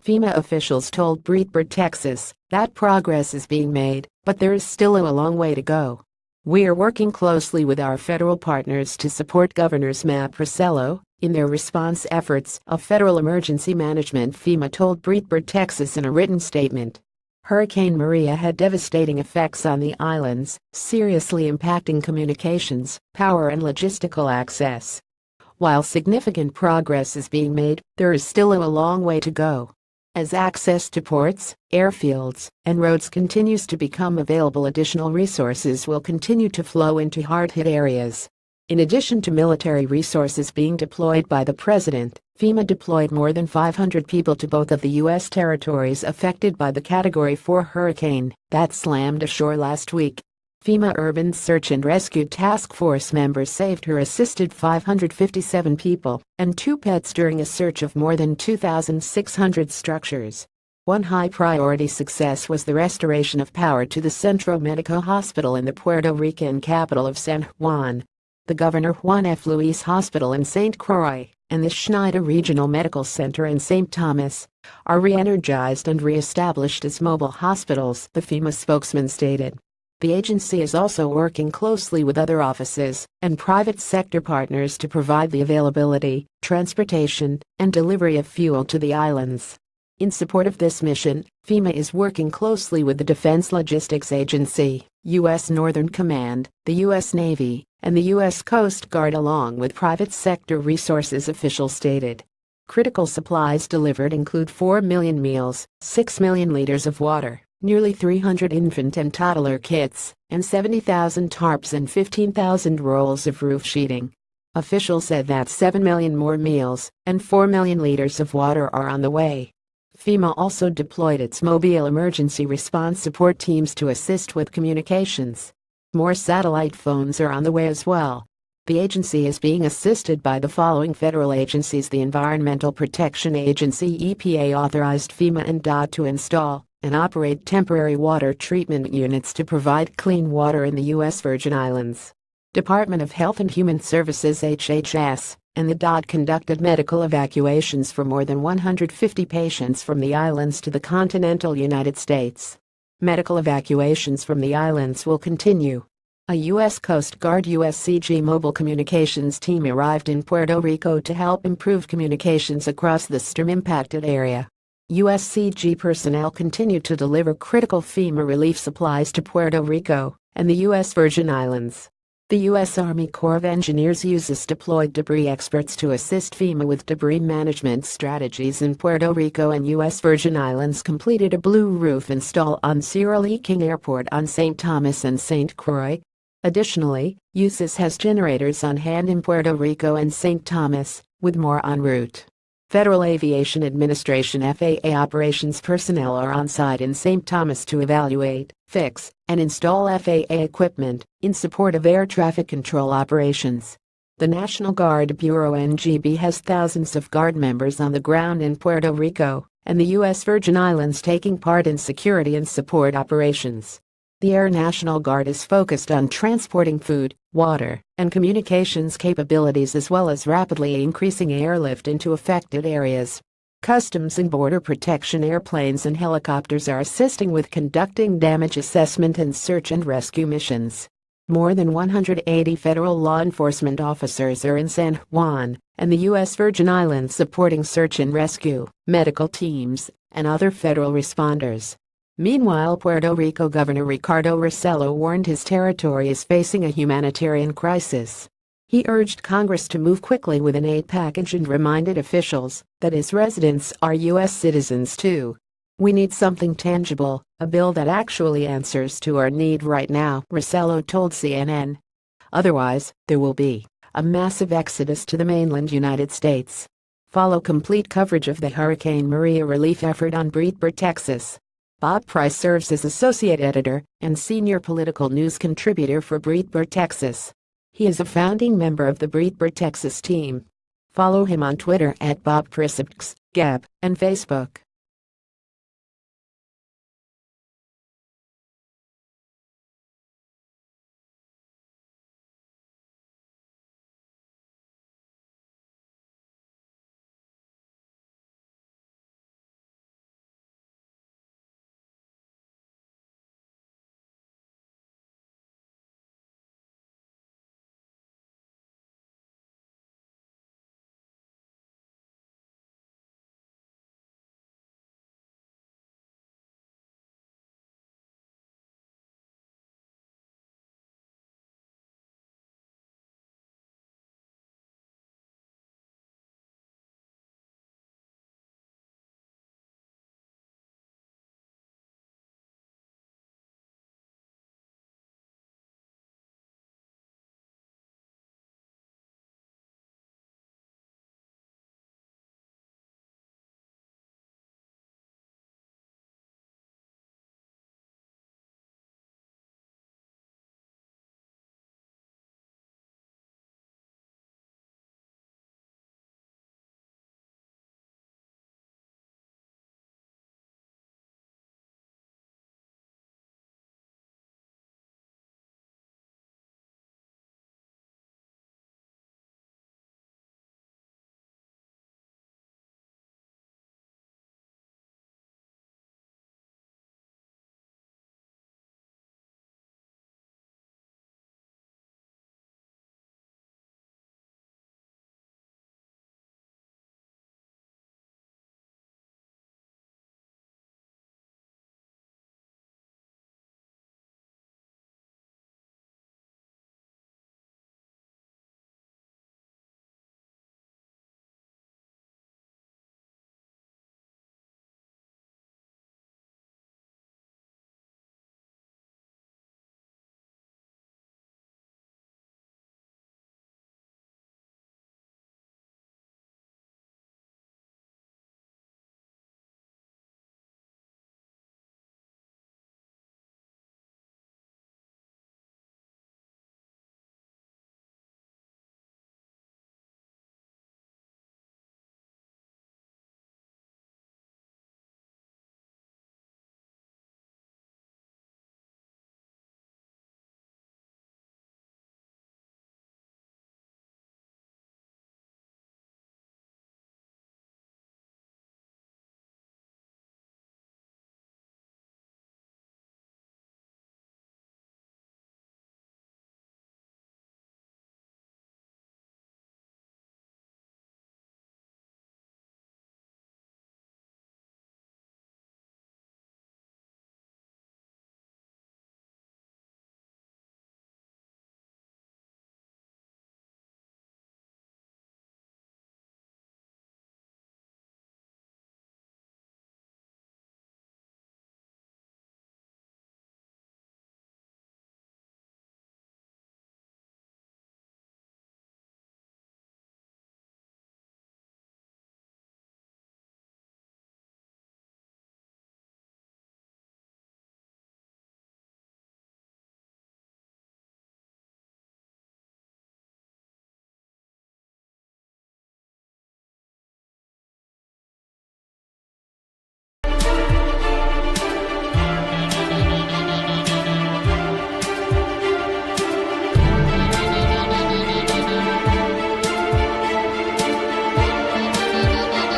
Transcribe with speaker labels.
Speaker 1: FEMA officials told Breitbart Texas that progress is being made, but there is still a long way to go. "We are working closely with our federal partners to support Governors Matt Porcello in their response efforts," of Federal Emergency Management FEMA told Breitbart Texas in a written statement. Hurricane Maria had devastating effects on the islands, seriously impacting communications, power and logistical access. While significant progress is being made, there is still a long way to go. As access to ports, airfields, and roads continues to become available, additional resources will continue to flow into hard-hit areas. In addition to military resources being deployed by the president, FEMA deployed more than 500 people to both of the U.S. territories affected by the Category 4 hurricane that slammed ashore last week. FEMA Urban Search and Rescue Task Force members saved or assisted 557 people and 2 pets during a search of more than 2,600 structures. One high-priority success was the restoration of power to the Centro Medico Hospital in the Puerto Rican capital of San Juan. The Governor Juan F. Luis Hospital in St. Croix and the Schneider Regional Medical Center in St. Thomas are re-energized and re-established as mobile hospitals, the FEMA spokesman stated. The agency is also working closely with other offices and private sector partners to provide the availability, transportation, and delivery of fuel to the islands. In support of this mission, FEMA is working closely with the Defense Logistics Agency, U.S. Northern Command, the U.S. Navy, and the U.S. Coast Guard, along with private sector resources, officials stated. Critical supplies delivered include 4 million meals, 6 million liters of water, nearly 300 infant and toddler kits, and 70,000 tarps and 15,000 rolls of roof sheeting. Officials said that 7 million more meals and 4 million liters of water are on the way. FEMA also deployed its mobile emergency response support teams to assist with communications. More satellite phones are on the way as well. The agency is being assisted by the following federal agencies: the Environmental Protection Agency (EPA) authorized FEMA and DOT to install and operate temporary water treatment units to provide clean water in the U.S. Virgin Islands. Department of Health and Human Services (HHS) and the DOT conducted medical evacuations for more than 150 patients from the islands to the continental United States. Medical evacuations from the islands will continue. A U.S. Coast Guard USCG mobile communications team arrived in Puerto Rico to help improve communications across the storm-impacted area. USCG personnel continue to deliver critical FEMA relief supplies to Puerto Rico and the U.S. Virgin Islands. The U.S. Army Corps of Engineers uses deployed debris experts to assist FEMA with debris management strategies in Puerto Rico and U.S. Virgin Islands. Completed a blue roof install on Cyril King Airport on St. Thomas and St. Croix. Additionally, USIS has generators on hand in Puerto Rico and St. Thomas, with more en route. Federal Aviation Administration (FAA) operations personnel are on site in St. Thomas to evaluate, fix, and install FAA equipment in support of air traffic control operations. The National Guard Bureau (NGB) has thousands of Guard members on the ground in Puerto Rico and the U.S. Virgin Islands taking part in security and support operations. The Air National Guard is focused on transporting food, water, and communications capabilities, as well as rapidly increasing airlift into affected areas. Customs and Border Protection airplanes and helicopters are assisting with conducting damage assessment and search and rescue missions. More than 180 federal law enforcement officers are in San Juan and the U.S. Virgin Islands supporting search and rescue, medical teams, and other federal responders. Meanwhile, Puerto Rico Governor Ricardo Rossello warned his territory is facing a humanitarian crisis. He urged Congress to move quickly with an aid package and reminded officials that his residents are U.S. citizens too. "We need something tangible, a bill that actually answers to our need right now," Rossello told CNN. "Otherwise, there will be a massive exodus to the mainland United States." Follow complete coverage of the Hurricane Maria relief effort on Breitbart Texas. Bob Price serves as associate editor and senior political news contributor for Breitbart Texas. He is a founding member of the Breitbart Texas team. Follow him on Twitter @BobPriscx, Gab, and Facebook.